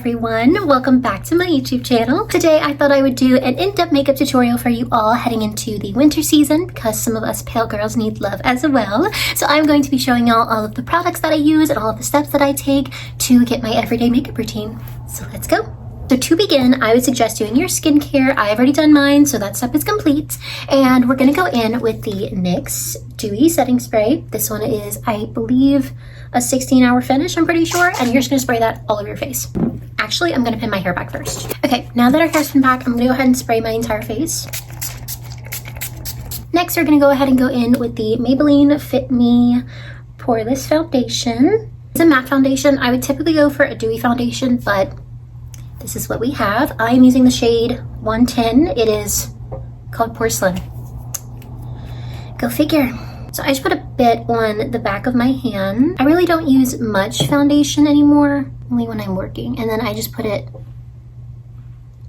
everyone, welcome back to my YouTube channel. Today I thought I would do an in-depth makeup tutorial for you all heading into the winter season because some of us pale girls need love as well. So I'm going to be showing y'all all of the products that I use and all of the steps that I take to get my everyday makeup routine. So let's go. So to begin, I would suggest doing your skincare. I've already done mine, so that step is complete. And we're gonna go in with the NYX Dewy Setting Spray. This one is, I believe, a 16-hour finish, I'm pretty sure. And you're just gonna spray that all over your face. Actually, I'm gonna pin my hair back first. Okay, now that our hair's pinned back, I'm gonna go ahead and spray my entire face. Next, we're gonna go ahead and go in with the Maybelline Fit Me Poreless Foundation. It's a matte foundation. I would typically go for a dewy foundation, but this is what we have. I'm using the shade 110. It is called Porcelain. Go figure. So I just put a bit on the back of my hand. I really don't use much foundation anymore, only when I'm working. And then I just put it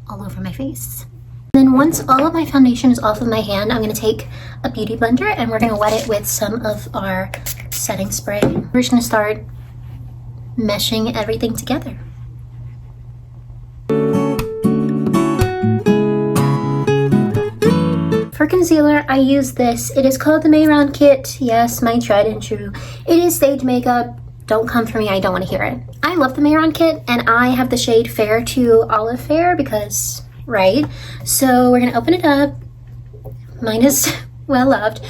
all over my face. And then once all of my foundation is off of my hand, I'm gonna take a beauty blender and we're gonna wet it with some of our setting spray. We're just gonna start meshing everything together. For concealer, I use this. It is called the Mayround Kit. Yes, my tried and true. It is stage makeup. Don't come for me, I don't want to hear it. I love the Mayround Kit, and I have the shade Fair to Olive Fair because, right? So we're gonna open it up. Mine is well loved.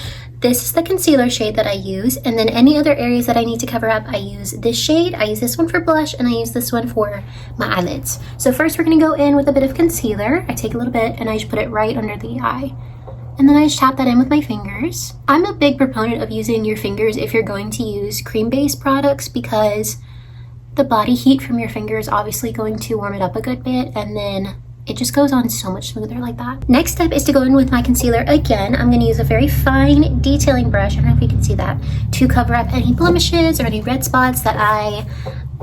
This is the concealer shade that I use, and then any other areas that I need to cover up, I use this shade. I use this one for blush, and I use this one for my eyelids. So first we're gonna go in with a bit of concealer. I take a little bit, and I just put it right under the eye. And then I just tap that in with my fingers. I'm a big proponent of using your fingers if you're going to use cream-based products because the body heat from your finger is obviously going to warm it up a good bit, and then it just goes on so much smoother like that. Next step is to go in with my concealer again. I'm gonna use a very fine detailing brush, I don't know if you can see that, to cover up any blemishes or any red spots that I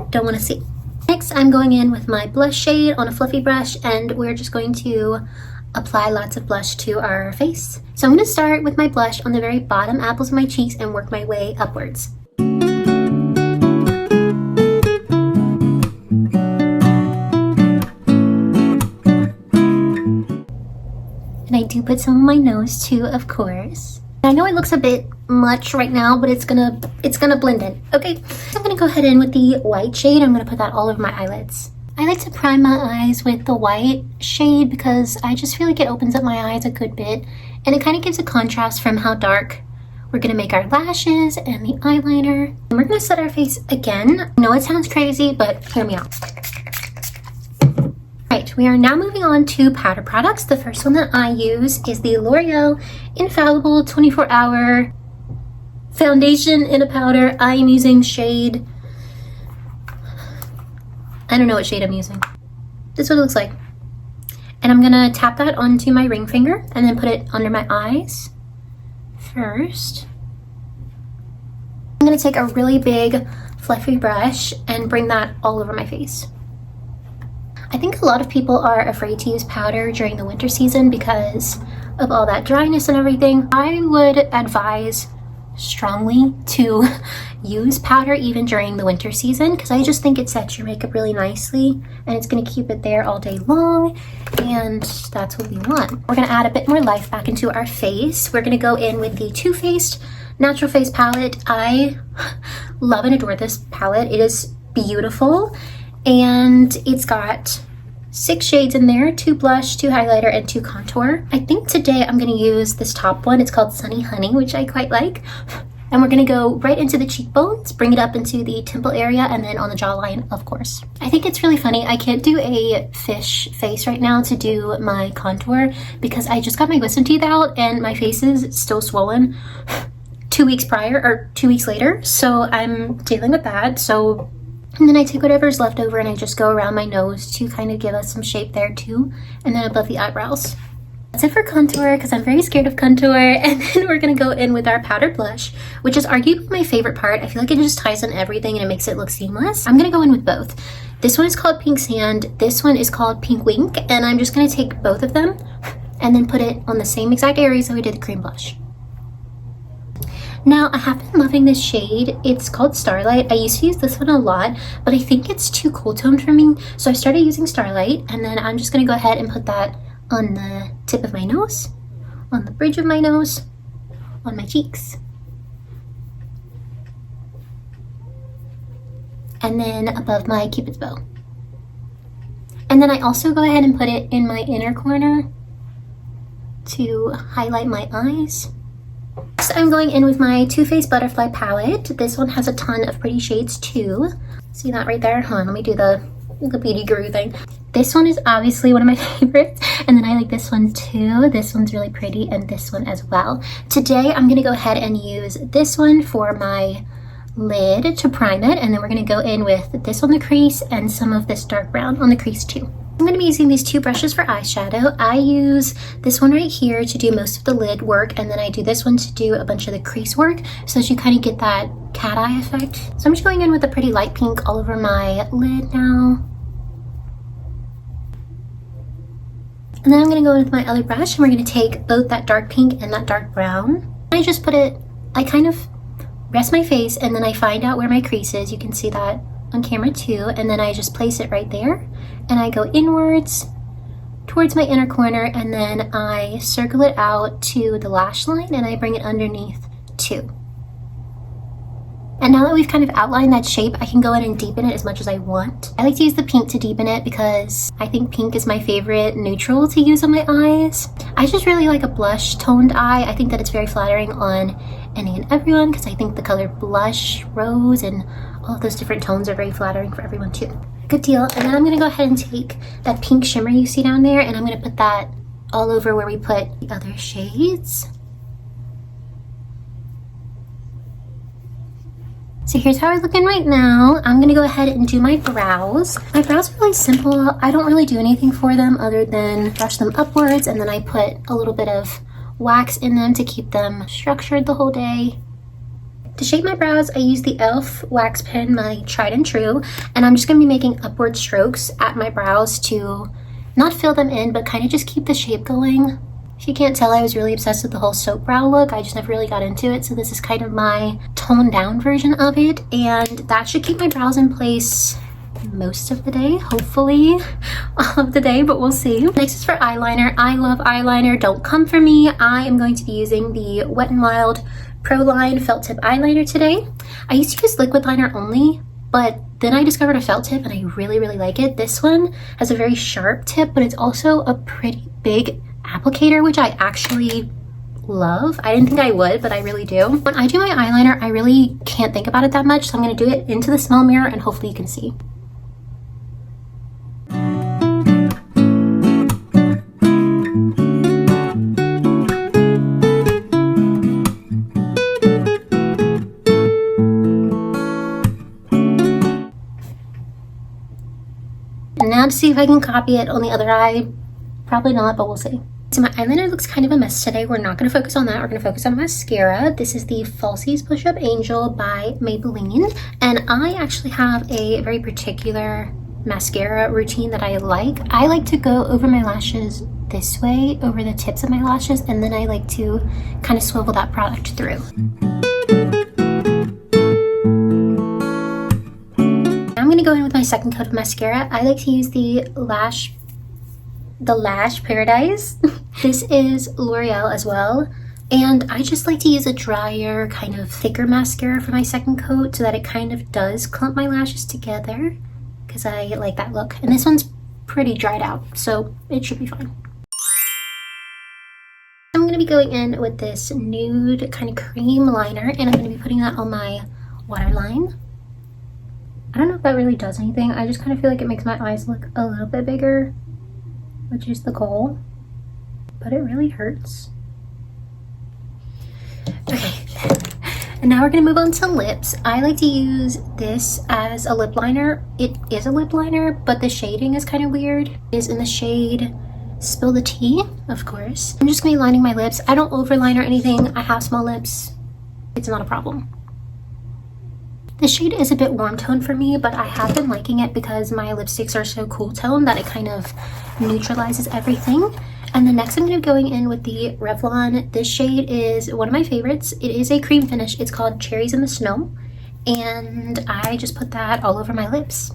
don't wanna see. Next, I'm going in with my blush shade on a fluffy brush, and we're just going to apply lots of blush to our face. So I'm gonna start with my blush on the very bottom apples of my cheeks and work my way upwards. And I do put some on my nose too, of course. I know it looks a bit much right now, but it's gonna blend in, okay? So I'm gonna go ahead in with the white shade. I'm gonna put that all over my eyelids. I like to prime my eyes with the white shade because I just feel like it opens up my eyes a good bit, and it kind of gives a contrast from how dark we're gonna make our lashes and the eyeliner. And we're gonna set our face again. I know it sounds crazy, but hear me out. Right, we are now moving on to powder products. The first one that I use is the L'Oreal Infallible 24-Hour Foundation in a Powder. I am using shade, I don't know what shade I'm using. This is what it looks like. And I'm gonna tap that onto my ring finger and then put it under my eyes first. I'm gonna take a really big fluffy brush and bring that all over my face. I think a lot of people are afraid to use powder during the winter season because of all that dryness and everything. I would advise strongly to use powder even during the winter season because I just think it sets your makeup really nicely and it's going to keep it there all day long, and that's what we want. We're going to add a bit more life back into our face. We're going to go in with the Too Faced Natural Face Palette. I love and adore this palette. It is beautiful and it's got 6 shades in there, 2 blush, 2 highlighter, and 2 contour. I think today I'm gonna use this top one. It's called Sunny Honey, which I quite like. And we're gonna go right into the cheekbones, bring it up into the temple area, and then on the jawline, of course. I think it's really funny. I can't do a fish face right now to do my contour because I just got my wisdom teeth out and my face is still swollen 2 weeks prior, or 2 weeks later. So I'm dealing with that. And then I take whatever's left over and I just go around my nose to kind of give us some shape there too. And then above the eyebrows. That's it for contour because I'm very scared of contour. And then we're going to go in with our powdered blush, which is arguably my favorite part. I feel like it just ties in everything and it makes it look seamless. I'm going to go in with both. This one is called Pink Sand. This one is called Pink Wink. And I'm just going to take both of them and then put it on the same exact areas that we did the cream blush. Now, I have been loving this shade. It's called Starlight. I used to use this one a lot, but I think it's too cool toned for me. So I started using Starlight, and then I'm just gonna go ahead and put that on the tip of my nose, on the bridge of my nose, on my cheeks, and then above my Cupid's bow. And then I also go ahead and put it in my inner corner to highlight my eyes. Next, I'm going in with my Too Faced Butterfly palette. This one has a ton of pretty shades too. See that right there? Hold on, let me do the beauty guru thing. This one is obviously one of my favorites, and then I like this one too. This one's really pretty, and this one as well. Today I'm gonna go ahead and use this one for my lid to prime it, and then we're gonna go in with this on the crease and some of this dark brown on the crease too. I'm going to be using these two brushes for eyeshadow. I use this one right here to do most of the lid work, and then I do this one to do a bunch of the crease work so that you kind of get that cat eye effect. So I'm just going in with a pretty light pink all over my lid now. And then I'm going to go in with my other brush, and we're going to take both that dark pink and that dark brown. I just put it, I kind of rest my face, and then I find out where my crease is. You can see that on camera too, and then I just place it right there, and I go inwards towards my inner corner, and then I circle it out to the lash line, and I bring it underneath too. And now that we've kind of outlined that shape, I can go in and deepen it as much as I want. I like to use the pink to deepen it because I think pink is my favorite neutral to use on my eyes. I just really like a blush toned eye. I think that it's very flattering on any and everyone because I think the color blush, rose, and all of those different tones are very flattering for everyone too. Good deal. And then I'm going to go ahead and take that pink shimmer you see down there, and I'm going to put that all over where we put the other shades. So here's how we're looking right now. I'm going to go ahead and do my brows. My brows are really simple. I don't really do anything for them other than brush them upwards, and then I put a little bit of wax in them to keep them structured the whole day. To shape my brows, I use the e.l.f. wax pen, my tried and true, and I'm just going to be making upward strokes at my brows to not fill them in, but kind of just keep the shape going. If you can't tell, I was really obsessed with the whole soap brow look. I just never really got into it, so this is kind of my toned down version of it, and that should keep my brows in place most of the day, hopefully all of the day, but we'll see. Next is for eyeliner. I love eyeliner. Don't come for me. I am going to be using the Wet n Wild Pro Line felt tip eyeliner today. I used to use liquid liner only, but then I discovered a felt tip and I really like it. This one has a very sharp tip, but it's also a pretty big applicator, which I actually love. I didn't think I would, but I really do. When I do my eyeliner, I really can't think about it that much, so I'm going to do it into the small mirror and hopefully you can see. And now to see if I can copy it on the other eye. Probably not, but we'll see. So my eyeliner looks kind of a mess today. We're not going to focus on that. We're going to focus on mascara. This is the Falsies Push Up Angel by Maybelline. And I actually have a very particular mascara routine that I like. I like to go over my lashes this way, over the tips of my lashes, and then I like to kind of swivel that product through. I'm going to go in with my second coat of mascara. I like to use the Lash Paradise. This is L'Oreal as well, and I just like to use a drier, kind of thicker mascara for my second coat so that it kind of does clump my lashes together because I like that look. And this one's pretty dried out, so it should be fine. I'm going to be going in with this nude kind of cream liner, and I'm going to be putting that on my waterline. I don't know if that really does anything. I just kind of feel like it makes my eyes look a little bit bigger, which is the goal, but it really hurts. Okay, and now we're gonna move on to lips. I like to use this as a lip liner. It is a lip liner, but the shading is kind of weird. It is in the shade Spill the Tea, of course. I'm just gonna be lining my lips. I don't overline or anything. I have small lips. It's not a problem. The shade is a bit warm tone for me, but I have been liking it because my lipsticks are so cool tone that it kind of neutralizes everything. And then next I'm going to be going in with the Revlon. This shade is one of my favorites. It is a cream finish. It's called Cherries in the Snow. And I just put that all over my lips.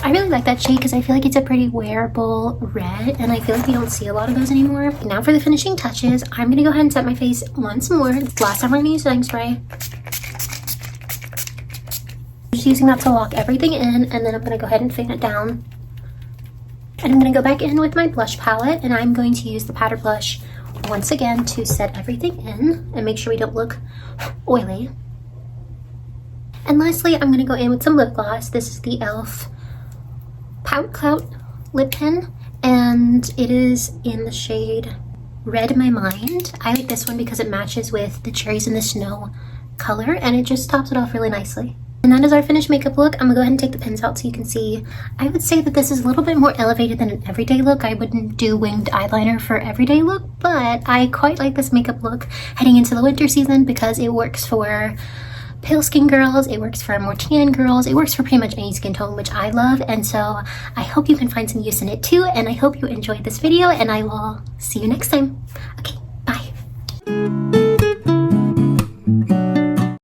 I really like that shade because I feel like it's a pretty wearable red, and I feel like we don't see a lot of those anymore. Now for the finishing touches, I'm going to go ahead and set my face once more. Last time we're going to use setting spray. Just using that to lock everything in, and then I'm going to go ahead and fan it down. And I'm going to go back in with my blush palette, and I'm going to use the powder blush once again to set everything in and make sure we don't look oily. And lastly, I'm going to go in with some lip gloss. This is the e.l.f. Pout Clout lip pen, and it is in the shade Red My Mind. I like this one because it matches with the Cherries in the Snow color, and it just tops it off really nicely. And that is our finished makeup look. I'm gonna go ahead and take the pins out so you can see. I would say that this is a little bit more elevated than an everyday look. I wouldn't do winged eyeliner for everyday look, but I quite like this makeup look heading into the winter season because it works for pale skin girls, it works for more tan girls, it works for pretty much any skin tone, which I love. And so I hope you can find some use in it too, and I hope you enjoyed this video, and I will see you next time. Okay, bye.